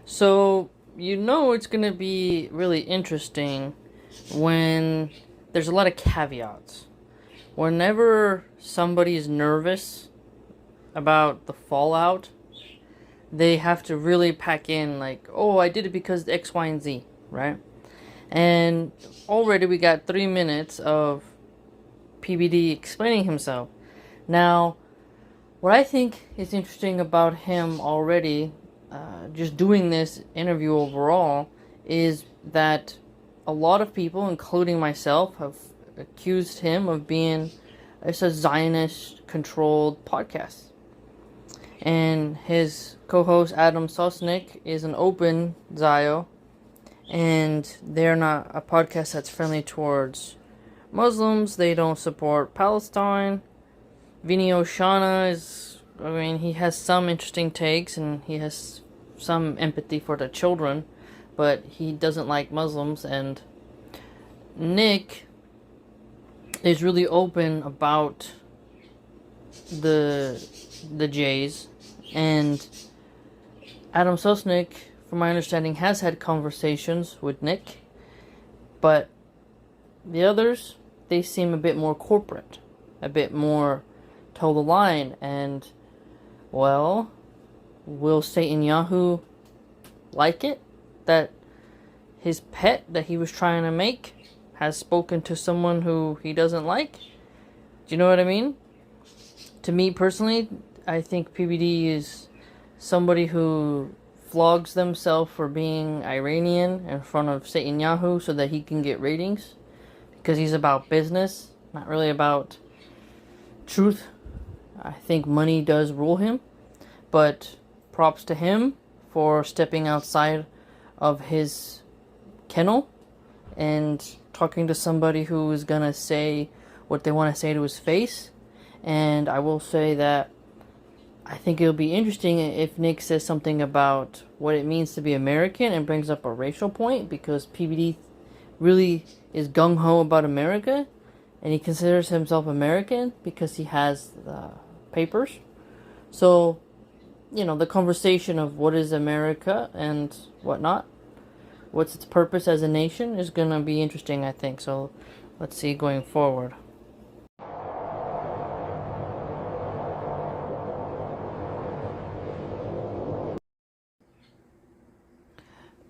So, it's going to be really interesting when there's a lot of caveats. Whenever somebody is nervous about the fallout, they have to really pack in, like, oh, I did it because X, Y, and Z, right? And already we got 3 minutes of PBD explaining himself. Now, what I think is interesting about him already, just doing this interview overall, is that a lot of people, including myself, have accused him of being a Zionist-controlled podcast. And his co-host Adam Sosnick is an open Zio, and they're not a podcast that's friendly towards Muslims. They don't support Palestine. Vinny Oshana he has some interesting takes and he has some empathy for the children, but he doesn't like Muslims. And Nick is really open about the Jays, and Adam Sosnick, from my understanding, has had conversations with Nick, but the others, they seem a bit more corporate, a bit more toe the line. And, well, will Satan Yahoo like it that his pet that he was trying to make has spoken to someone who he doesn't like? Do you know what I mean? To me personally, I think PBD is somebody who flogs themselves for being Iranian in front of Satan Yahoo so that he can get ratings, because he's about business, not really about truth. I think money does rule him, but props to him for stepping outside of his kennel and talking to somebody who is gonna say what they want to say to his face. And I will say that I think it'll be interesting if Nick says something about what it means to be American and brings up a racial point, because PBD really is gung-ho about America, and he considers himself American because he has papers. So, the conversation of what is America and whatnot, what's its purpose as a nation, is going to be interesting, I think. So, let's see going forward.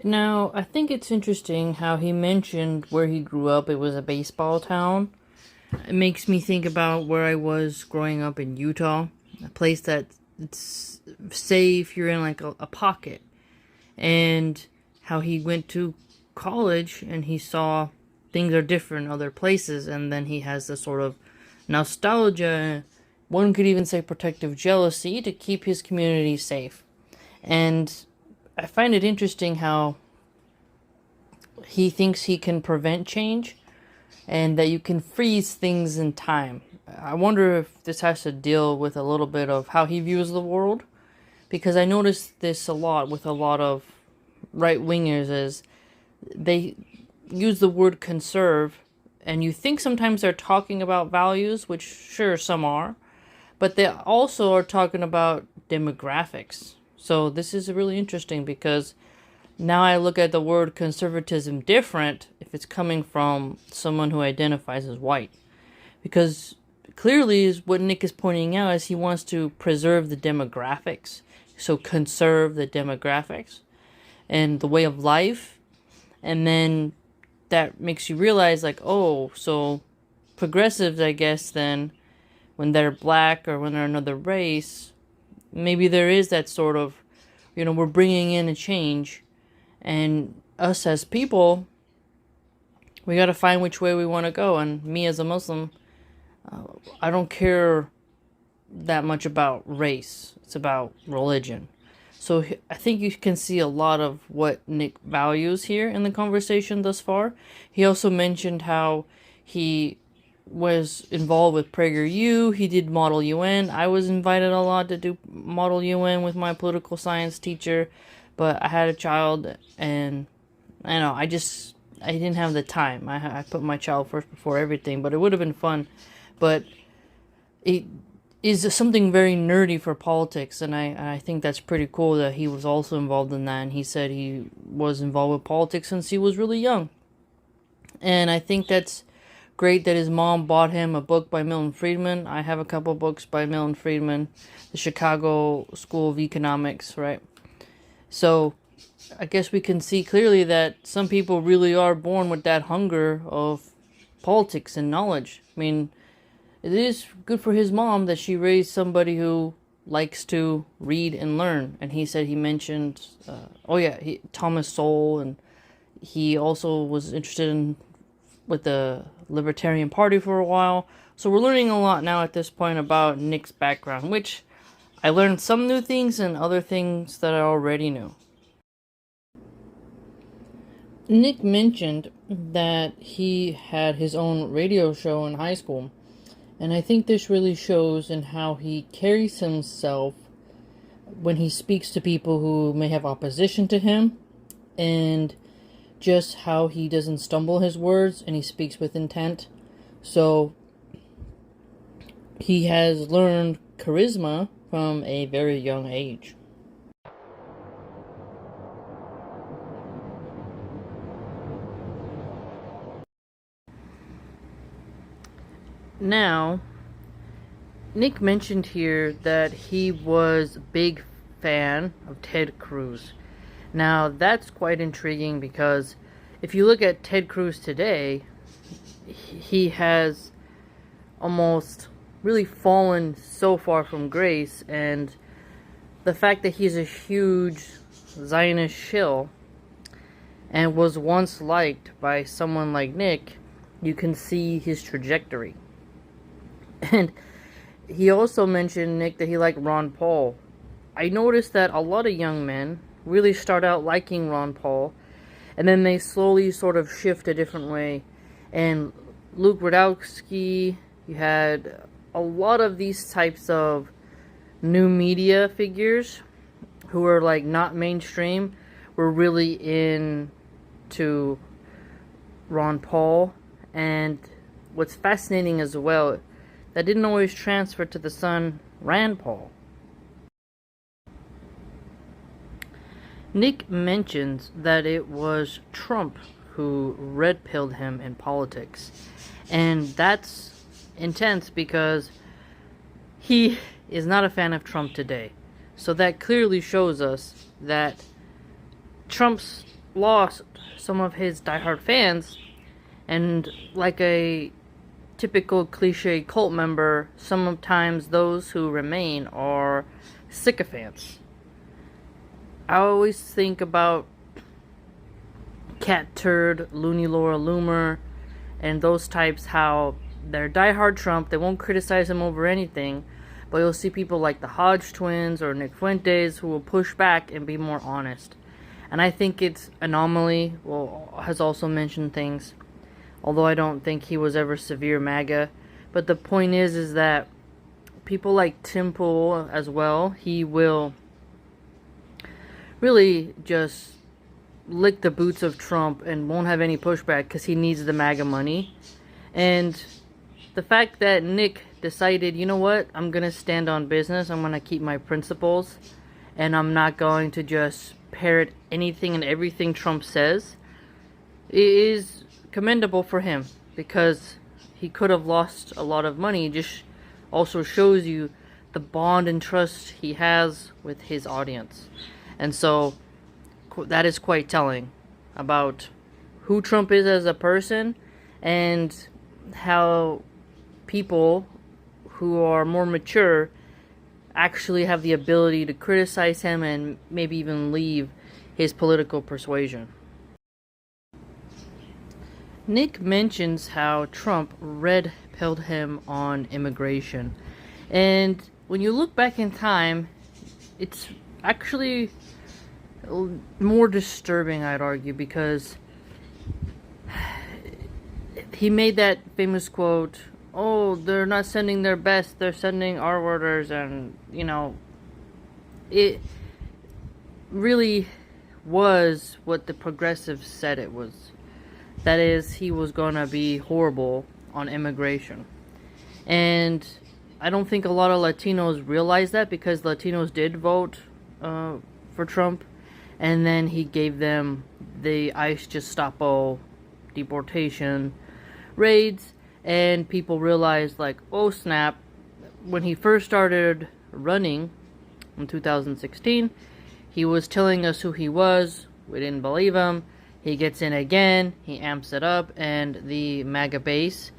Now, I think it's interesting how he mentioned where he grew up. It was a baseball town. It makes me think about where I was growing up in Utah, a place that it's safe, you're in like a pocket. And how he went to college and he saw things are different in other places, and then he has this sort of nostalgia, one could even say protective jealousy, to keep his community safe. And I find it interesting how he thinks he can prevent change and that you can freeze things in time. I wonder if this has to deal with a little bit of how he views the world, because I noticed this a lot with a lot of right-wingers, is they use the word conserve, and you think sometimes they're talking about values, which sure some are, but they also are talking about demographics. So this is really interesting, because now I look at the word conservatism different if it's coming from someone who identifies as white. Because clearly is what Nick is pointing out is he wants to preserve the demographics. So conserve the demographics and the way of life. And then that makes you realize, like, oh, so progressives, I guess, then when they're black or when they're another race, maybe there is that sort of, we're bringing in a change, and us as people, we got to find which way we want to go. And me as a Muslim, I don't care that much about race. It's about religion. So I think you can see a lot of what Nick values here in the conversation thus far. He also mentioned how he was involved with PragerU. He did Model UN. I was invited a lot to do Model UN with my political science teacher, but I had a child, and I didn't have the time. I put my child first before everything, but it would have been fun. But it is something very nerdy for politics, and I think that's pretty cool that he was also involved in that. And he said he was involved with politics since he was really young. And I think that's great that his mom bought him a book by Milton Friedman. I have a couple books by Milton Friedman, the Chicago School of Economics, right? So I guess we can see clearly that some people really are born with that hunger of politics and knowledge. I mean, it is good for his mom that she raised somebody who likes to read and learn. And he said he mentioned, Thomas Sowell, and he also was interested in with the Libertarian Party for a while. So we're learning a lot now at this point about Nick's background, which I learned some new things and other things that I already knew. Nick mentioned that he had his own radio show in high school, and I think this really shows in how he carries himself when he speaks to people who may have opposition to him, and just how he doesn't stumble his words and he speaks with intent. So he has learned charisma from a very young age. Now, Nick mentioned here that he was a big fan of Ted Cruz. Now, that's quite intriguing because if you look at Ted Cruz today, he has almost really fallen so far from grace, and the fact that he's a huge Zionist shill and was once liked by someone like Nick, you can see his trajectory. And he also mentioned, Nick, that he liked Ron Paul. I noticed that a lot of young men really start out liking Ron Paul, and then they slowly sort of shift a different way. And Luke Rudkowski, you had a lot of these types of new media figures who are like not mainstream were really into Ron Paul. And what's fascinating as well, that didn't always transfer to the son Rand Paul. Nick mentions that it was Trump who red-pilled him in politics. And that's intense because he is not a fan of Trump today. So that clearly shows us that Trump's lost some of his diehard fans, and like a typical cliche cult member, sometimes those who remain are sycophants. I always think about Cat Turd, Looney Laura Loomer, and those types, how they're diehard Trump, they won't criticize him over anything, but you'll see people like the Hodge twins or Nick Fuentes who will push back and be more honest. And I think it's Anomaly has also mentioned things, although I don't think he was ever severe MAGA. But the point is that people like Tim Pool as well, he will really just lick the boots of Trump and won't have any pushback because he needs the MAGA money. And the fact that Nick decided, you know what, I'm going to stand on business, I'm going to keep my principles, and I'm not going to just parrot anything and everything Trump says, is commendable for him, because he could have lost a lot of money. It just also shows you the bond and trust he has with his audience. And so that is quite telling about who Trump is as a person, and how people who are more mature actually have the ability to criticize him and maybe even leave his political persuasion. Nick mentions how Trump red-pilled him on immigration. And when you look back in time, it's actually more disturbing, I'd argue, because he made that famous quote, "Oh, they're not sending their best, they're sending our orders," and, you know, it really was what the progressives said it was. That is, he was gonna be horrible on immigration. And I don't think a lot of Latinos realize that, because Latinos did vote for Trump, and then he gave them the ICE Gestapo deportation raids, and people realized, like, oh snap, when he first started running in 2016, he was telling us who he was. We didn't believe him. He gets in again, he amps it up, and the MAGA base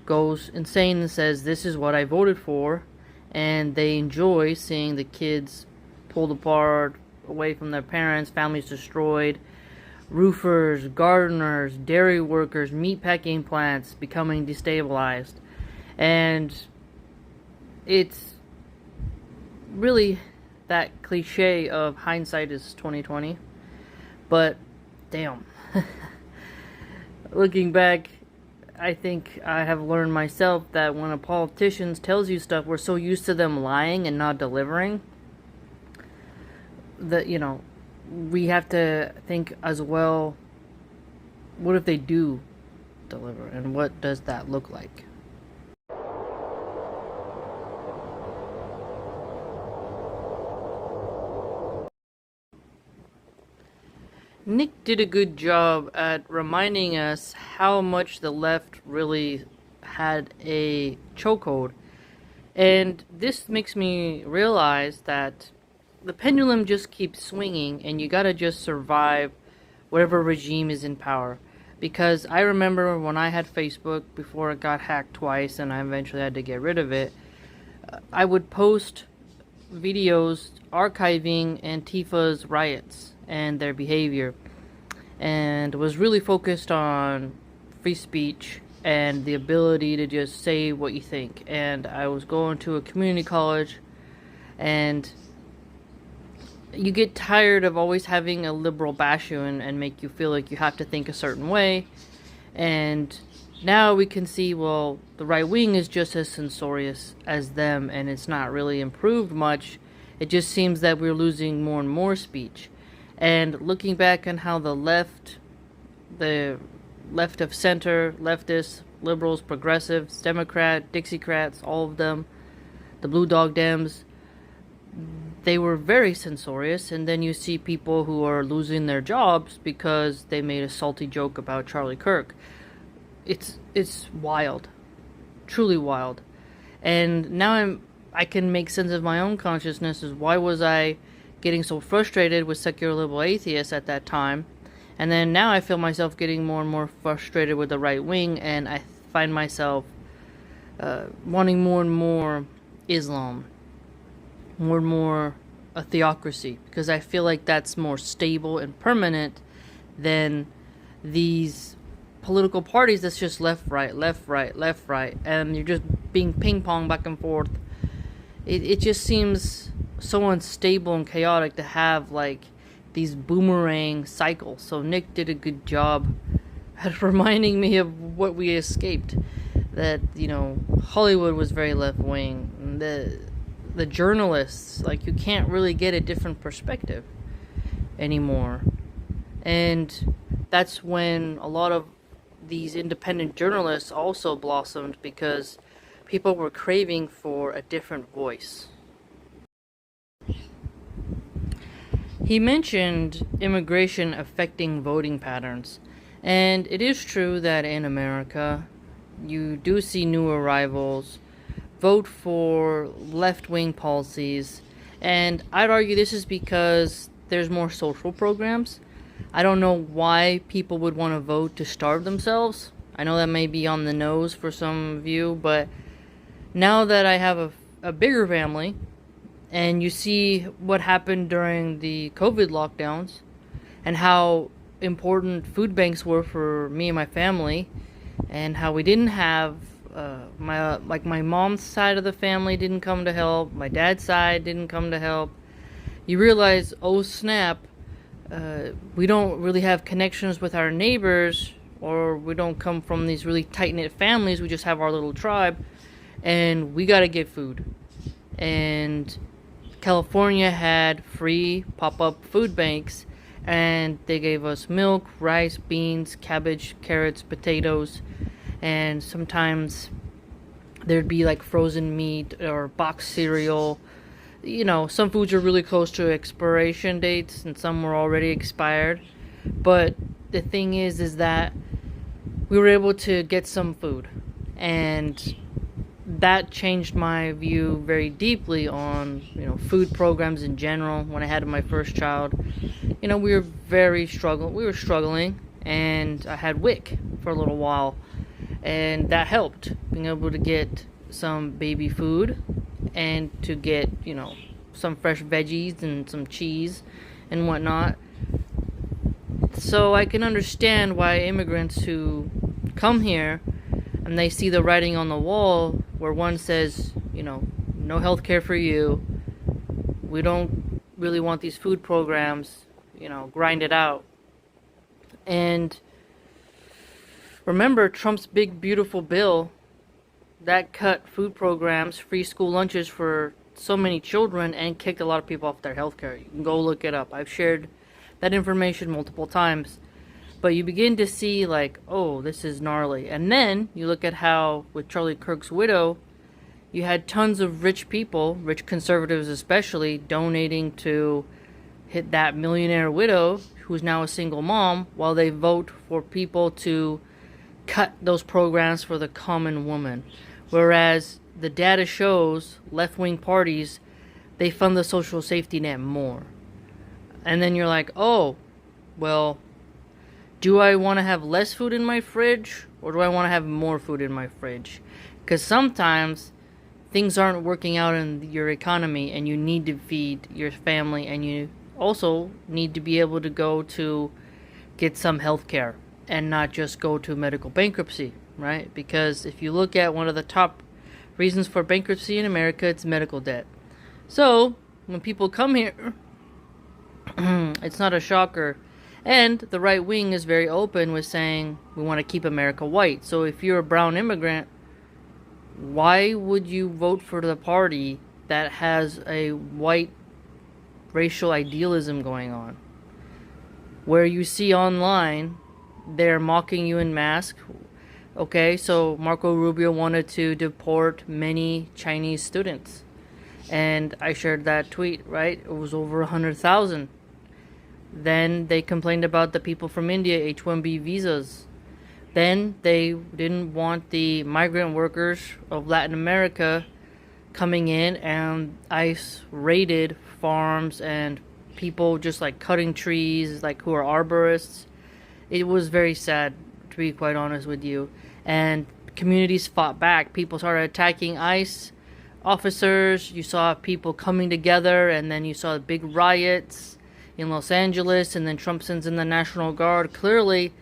goes insane and says, this is what I voted for, and they enjoy seeing the kids pulled apart, away from their parents, families destroyed, roofers, gardeners, dairy workers, meatpacking plants becoming destabilized. And it's really that cliche of hindsight is 2020, but damn. Looking back, I think I have learned myself that when a politician tells you stuff, we're so used to them lying and not delivering that, we have to think as well, what if they do deliver, and what does that look like? Nick did a good job at reminding us how much the left really had a chokehold. And this makes me realize that the pendulum just keeps swinging, and you gotta just survive whatever regime is in power. Because I remember when I had Facebook before it got hacked twice and I eventually had to get rid of it, I would post videos archiving Antifa's riots and their behavior, and was really focused on free speech and the ability to just say what you think. And I was going to a community college, and you get tired of always having a liberal bash you and make you feel like you have to think a certain way. And now we can see, well, the right wing is just as censorious as them, and it's not really improved much. It just seems that we're losing more and more speech. And looking back on how the left of center, leftists, liberals, progressives, Democrat, Dixiecrats, all of them, the Blue Dog Dems, they were very censorious. And then you see people who are losing their jobs because they made a salty joke about Charlie Kirk. It's wild, truly wild. And now I can make sense of my own consciousness. Is why was I getting so frustrated with secular liberal atheists at that time? And then now I feel myself getting more and more frustrated with the right wing, and I find myself wanting more and more Islam, more and more a theocracy, because I feel like that's more stable and permanent than these political parties that's just left, right, left, right, left, right, and you're just being ping-pong back and forth. It just seems so unstable and chaotic to have, like, these boomerang cycles. So Nick did a good job at reminding me of what we escaped. That, Hollywood was very left-wing. The journalists, like, you can't really get a different perspective anymore. And that's when a lot of these independent journalists also blossomed, because people were craving for a different voice. He mentioned immigration affecting voting patterns, and it is true that in America, you do see new arrivals vote for left-wing policies, and I'd argue this is because there's more social programs. I don't know why people would want to vote to starve themselves. I know that may be on the nose for some of you, but now that I have a bigger family, and you see what happened during the COVID lockdowns, and how important food banks were for me and my family, and how we didn't have my mom's side of the family didn't come to help, my dad's side didn't come to help. You realize, oh snap, we don't really have connections with our neighbors, or we don't come from these really tight-knit families. We just have our little tribe, and we gotta get food. And California had free pop-up food banks, and they gave us milk, rice, beans, cabbage, carrots, potatoes, and sometimes There'd be like frozen meat or boxed cereal. You know, some foods are really close to expiration dates and some were already expired. But the thing is that we were able to get some food. And that changed my view very deeply on, food programs in general. When I had my first child, we were struggling, and I had WIC for a little while, and that helped, being able to get some baby food and to get, some fresh veggies and some cheese and whatnot. So I can understand why immigrants who come here and they see the writing on the wall where one says, no health care for you, we don't really want these food programs, grind it out. And remember Trump's big beautiful bill that cut food programs, free school lunches for so many children, and kicked a lot of people off their health care. You can go look it up. I've shared that information multiple times. But you begin to see, like, oh, this is gnarly. And then you look at how, with Charlie Kirk's widow, you had tons of rich people, rich conservatives especially, donating to hit that millionaire widow who's now a single mom, while they vote for people to cut those programs for the common woman. Whereas the data shows left-wing parties, they fund the social safety net more. And then you're like, oh, well, do I want to have less food in my fridge, or do I want to have more food in my fridge? Because sometimes things aren't working out in your economy and you need to feed your family, and you also need to be able to go to get some health care and not just go to medical bankruptcy, right? Because if you look at one of the top reasons for bankruptcy in America, it's medical debt. So when people come here, it's not a shocker. And the right wing is very open with saying we want to keep America white. So if you're a brown immigrant, why would you vote for the party that has a white racial idealism going on? Where you see online, they're mocking you in mass. Okay, so Marco Rubio wanted to deport many Chinese students. And I shared that tweet, right? It was over 100,000. Then they complained about the people from India, H-1B visas. Then they didn't want the migrant workers of Latin America coming in, and ICE raided farms and people just like cutting trees, like who are arborists. It was very sad, to be quite honest with you. And communities fought back. People started attacking ICE officers. You saw people coming together, and then you saw big riots in Los Angeles, and then Trump sends in the National Guard. Clearly,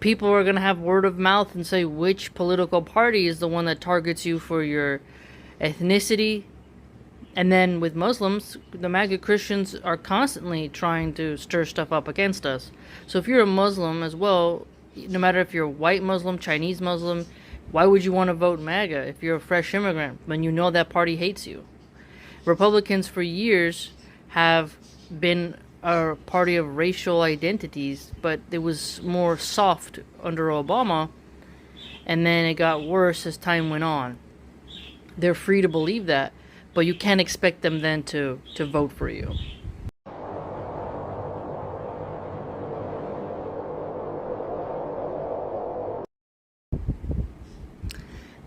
people are going to have word of mouth and say which political party is the one that targets you for your ethnicity. And then with Muslims, the MAGA Christians are constantly trying to stir stuff up against us. So if you're a Muslim as well, no matter if you're white Muslim, Chinese Muslim, why would you want to vote MAGA if you're a fresh immigrant when you know that party hates you? Republicans for years have been a party of racial identities, but it was more soft under Obama, and then it got worse as time went on. They're free to believe that, but you can't expect them then to vote for you.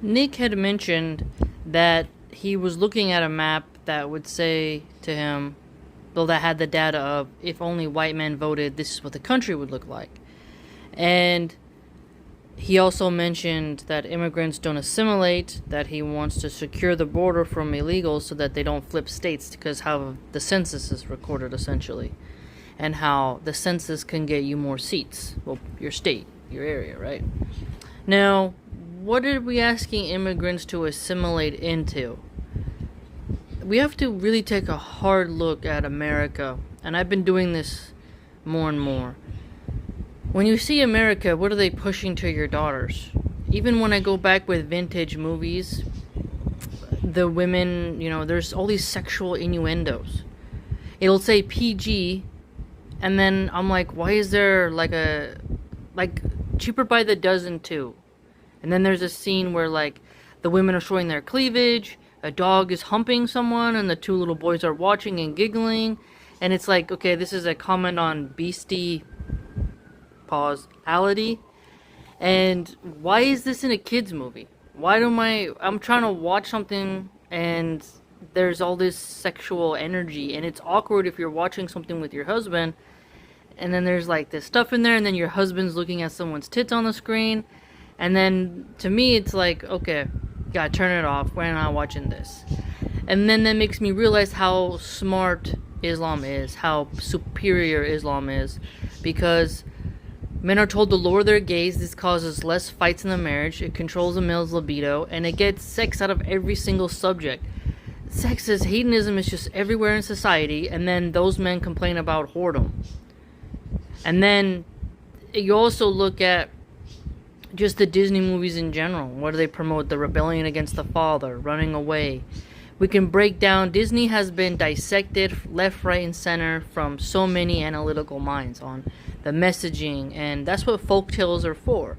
Nick had mentioned that he was looking at a map that would say to him, well, that had the data of if only white men voted, this is what the country would look like. And he also mentioned that immigrants don't assimilate, that he wants to secure the border from illegals so that they don't flip states, because how the census is recorded essentially, and how the census can get you more seats. Well, your state, your area, right? Now, what are we asking immigrants to assimilate into? We have to really take a hard look at America, and I've been doing this more and more. When you see America, what are they pushing to your daughters? Even when I go back with vintage movies, the women, there's all these sexual innuendos. It'll say PG, and then I'm like, why is there like Cheaper by the Dozen too? And then there's a scene where, like, the women are showing their cleavage, a dog is humping someone, and the two little boys are watching and giggling. And it's like, okay, this is a comment on beastie, ality. And why is this in a kid's movie? Why do I'm trying to watch something and there's all this sexual energy, and it's awkward if you're watching something with your husband and then there's like this stuff in there, and then your husband's looking at someone's tits on the screen, and then to me it's like, okay, gotta turn it off, we're not watching this. And then that makes me realize how smart Islam is, how superior Islam is, because men are told to lower their gaze. This causes less fights in the marriage, it controls a male's libido, and it gets sex out of every single subject. Sex is hedonism is just everywhere in society, and then those men complain about whoredom. And then you also look at just the Disney movies in general. What do they promote? The rebellion against the father, running away. We can break down, Disney has been dissected left, right, and center from so many analytical minds on the messaging, and that's what folktales are for.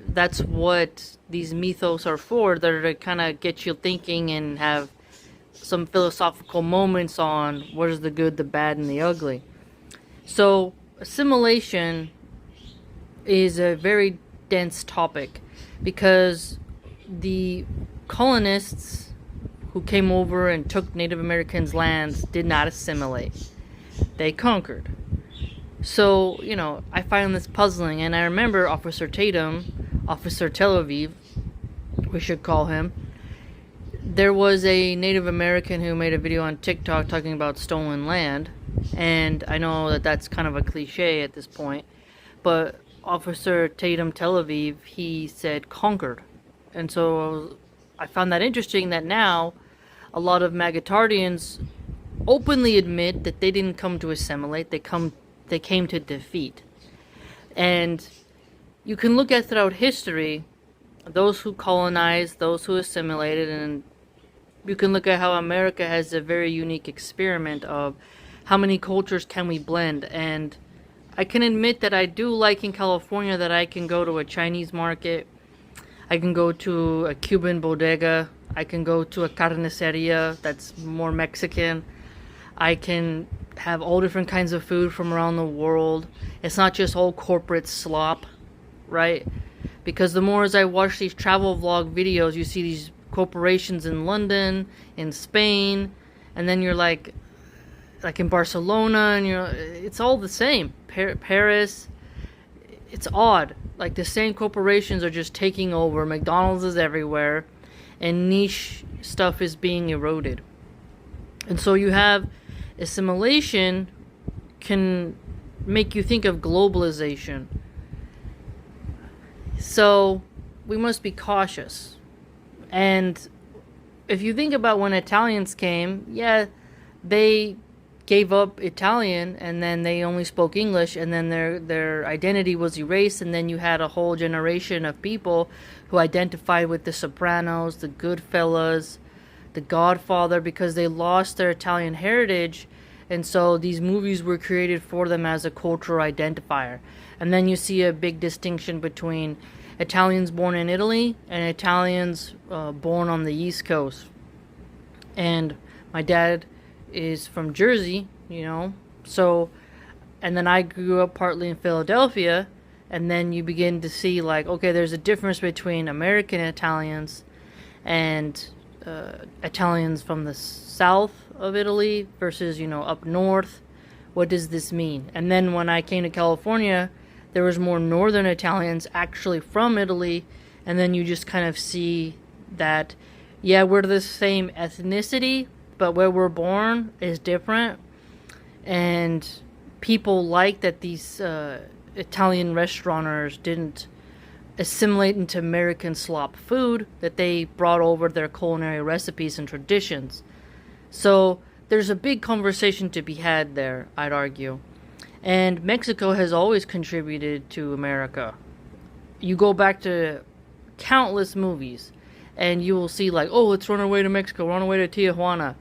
That's what these mythos are for. They're to kind of get you thinking and have some philosophical moments on what is the good, the bad, and the ugly. So assimilation is a very dense topic, because the colonists who came over and took Native Americans' lands did not assimilate. They conquered. So, I find this puzzling, and I remember Officer Tatum, Officer Tel Aviv, we should call him. There was a Native American who made a video on TikTok talking about stolen land, and I know that that's kind of a cliche at this point, but Officer Tatum Tel Aviv, he said conquered. And so I found that interesting, that now a lot of Magatardians openly admit that they didn't come to assimilate, they came to defeat. And you can look at throughout history, those who colonized, those who assimilated, and you can look at how America has a very unique experiment of how many cultures can we blend. And I can admit that I do like in California that I can go to a Chinese market, I can go to a Cuban bodega, I can go to a carniceria that's more Mexican, I can have all different kinds of food from around the world. It's not just all corporate slop, right? Because the more as I watch these travel vlog videos, you see these corporations in London, in Spain, and then you're like in Barcelona, and it's all the same. Paris, it's odd. Like the same corporations are just taking over. McDonald's is everywhere, and niche stuff is being eroded. And so you have assimilation can make you think of globalization. So we must be cautious. And if you think about when Italians came, yeah, they gave up Italian and then they only spoke English, and then their identity was erased, and then you had a whole generation of people who identified with the Sopranos, the Goodfellas, the Godfather, because they lost their Italian heritage, and so these movies were created for them as a cultural identifier. And then you see a big distinction between Italians born in Italy and Italians born on the East Coast. And my dad is from Jersey, so, and then I grew up partly in Philadelphia, and then you begin to see like, okay, there's a difference between American Italians and Italians from the south of Italy versus, up north. What does this mean? And then when I came to California, there was more northern Italians actually from Italy, and then you just kind of see that, yeah, we're the same ethnicity, but where we're born is different. And people like that these Italian restaurateurs didn't assimilate into American slop food, that they brought over their culinary recipes and traditions. So there's a big conversation to be had there, I'd argue. And Mexico has always contributed to America. You go back to countless movies, and you will see like, oh, let's run away to Mexico, run away to Tijuana.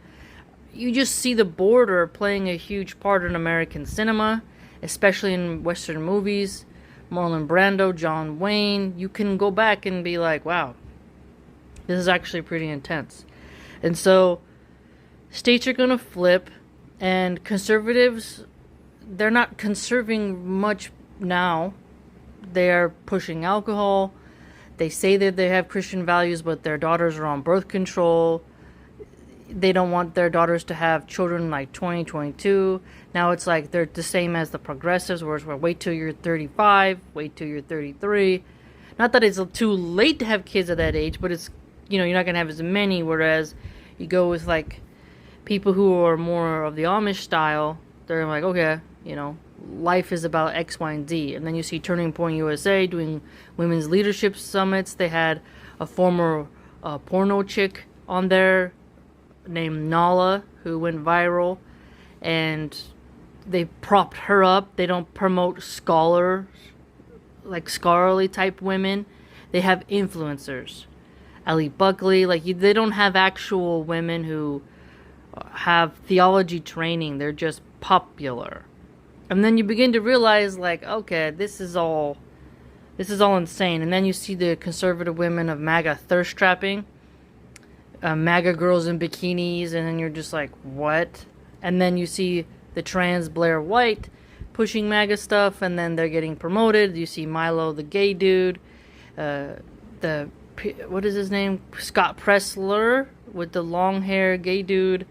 You just see the border playing a huge part in American cinema, especially in Western movies. Marlon Brando, John Wayne. You can go back and be like, wow, this is actually pretty intense. And so states are going to flip, and conservatives, they're not conserving much now. They are pushing alcohol. They say that they have Christian values, but their daughters are on birth control. They don't want their daughters to have children like 2022. Now it's like they're the same as the progressives, where it's wait till you're 35, wait till you're 33. Not that it's too late to have kids at that age, but it's, you're not going to have as many, whereas you go with like people who are more of the Amish style, they're like, okay, life is about X, Y, and Z. And then you see Turning Point USA doing women's leadership summits. They had a former porno chick on there named Nala who went viral, and they propped her up. They don't promote scholarly type women. They have influencers. Ali Buckley, they don't have actual women who have theology training. They're just popular. And then you begin to realize, okay, this is all insane. And then you see the conservative women of MAGA thirst trapping, MAGA girls in bikinis, and then you're just like, what? And then you see the trans Blair White pushing MAGA stuff, and then they're getting promoted. You see Milo, the gay dude, what is his name? Scott Pressler with the long hair gay dude,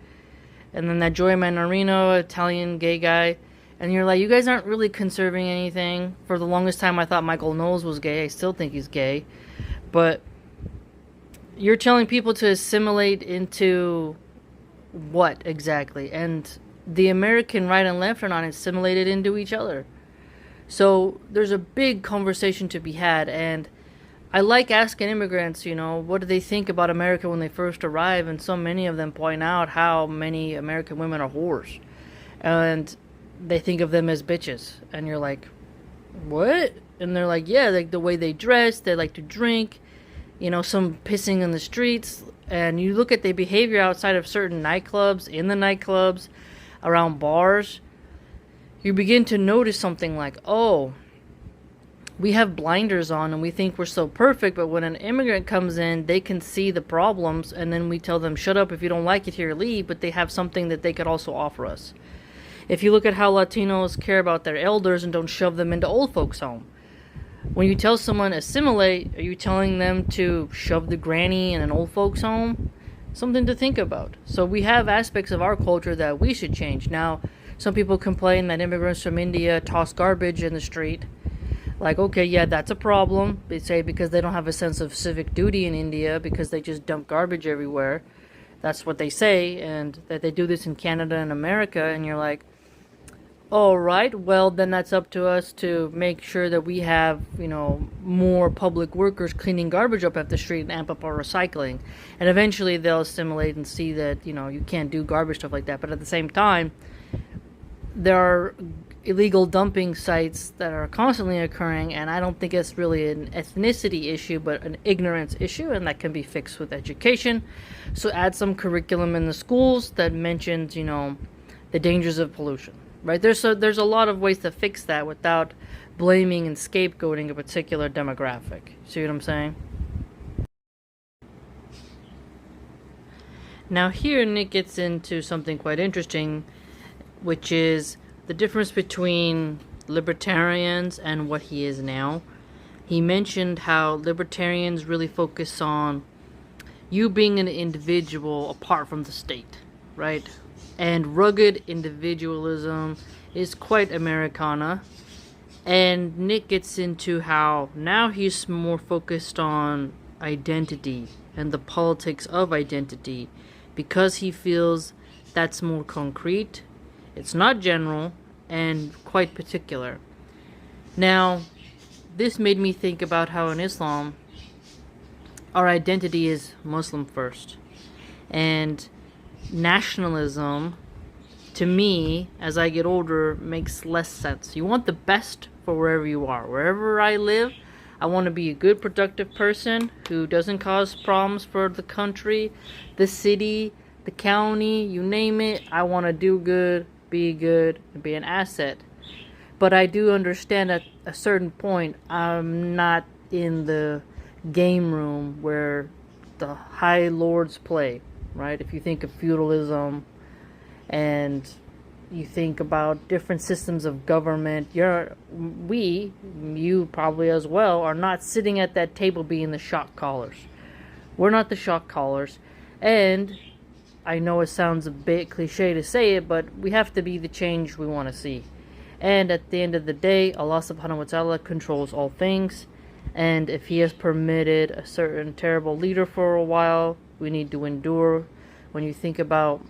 and then that Joy Manorino, Italian gay guy. And you're like, you guys aren't really conserving anything. For the longest time, I thought Michael Knowles was gay. I still think he's gay. But you're telling people to assimilate into what exactly? And the American right and left are not assimilated into each other. So there's a big conversation to be had. And I like asking immigrants, what do they think about America when they first arrive? And so many of them point out how many American women are whores. And they think of them as bitches. And you're like, what? And they're like, yeah, the way they dress, they like to drink, some pissing in the streets. And you look at their behavior outside of certain nightclubs, in the nightclubs, around bars, you begin to notice something like, oh, we have blinders on and we think we're so perfect, but when an immigrant comes in, they can see the problems, and then we tell them, shut up, if you don't like it here, leave, but they have something that they could also offer us. If you look at how Latinos care about their elders and don't shove them into old folks' home. When you tell someone assimilate, are you telling them to shove the granny in an old folks' home? Something to think about. So we have aspects of our culture that we should change. Now, some people complain that immigrants from India toss garbage in the street. Like, okay, yeah, that's a problem. They say because they don't have a sense of civic duty in India, because they just dump garbage everywhere. That's what they say, and that they do this in Canada and America, and you're like, all right, well, then that's up to us to make sure that we have, more public workers cleaning garbage up at the street and amp up our recycling. And eventually they'll assimilate and see that, you can't do garbage stuff like that. But at the same time, there are illegal dumping sites that are constantly occurring, and I don't think it's really an ethnicity issue, but an ignorance issue, and that can be fixed with education. So add some curriculum in the schools that mentions, the dangers of pollution, right? There's a lot of ways to fix that without blaming and scapegoating a particular demographic. See what I'm saying? Now here Nick gets into something quite interesting, which is the difference between libertarians and what he is now. He mentioned how libertarians really focus on you being an individual apart from the state, right? And rugged individualism is quite Americana. And Nick gets into how now he's more focused on identity and the politics of identity, because he feels that's more concrete. It's not general and quite particular. Now, this made me think about how in Islam, our identity is Muslim first. And nationalism, to me, as I get older, makes less sense. You want the best for wherever you are. Wherever I live, I want to be a good, productive person who doesn't cause problems for the country, the city, the county, you name it. I want to do good, be good, and be an asset. But I do understand at a certain point, I'm not in the game room where the high lords play, right? If you think of feudalism and you think about different systems of government, you probably as well, are not sitting at that table being the shot callers. We're not the shot callers. And I know it sounds a bit cliche to say it, but we have to be the change we want to see. And at the end of the day, Allah subhanahu wa ta'ala controls all things. And if He has permitted a certain terrible leader for a while, we need to endure. When you think about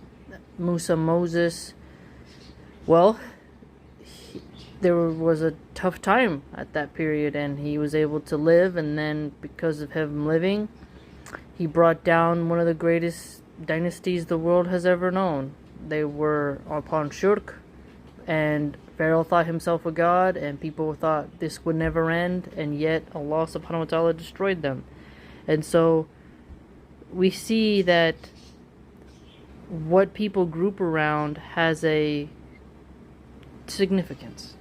Moses, well, there was a tough time at that period, and he was able to live. And then because of him living, he brought down one of the greatest dynasties the world has ever known. They were upon shirk, and Pharaoh thought himself a god, and people thought this would never end, and yet Allah subhanahu wa ta'ala destroyed them. And so we see that what people group around has a significance.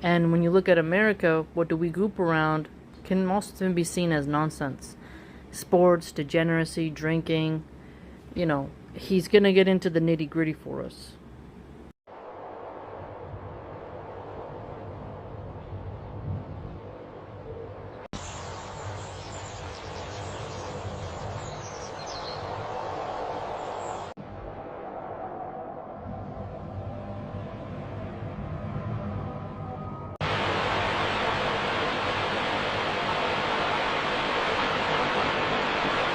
And when you look at America, what do we group around can also be seen as nonsense. Sports, degeneracy, drinking, he's going to get into the nitty-gritty for us.